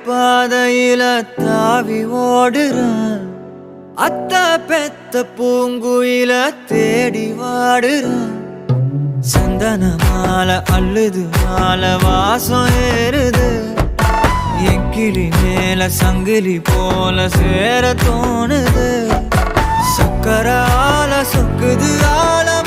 பாதையில தாவி ஓடுறான். அத்த பெத்த பூங்குயில தேடி வாடுறான். சந்தன மாலை அள்ளுது மாலை வாசம் ஏறுது. என் கிளி மேல சங்கிலி போல சேர தோணுது. சக்கர ஆல சொக்குது ஆழம்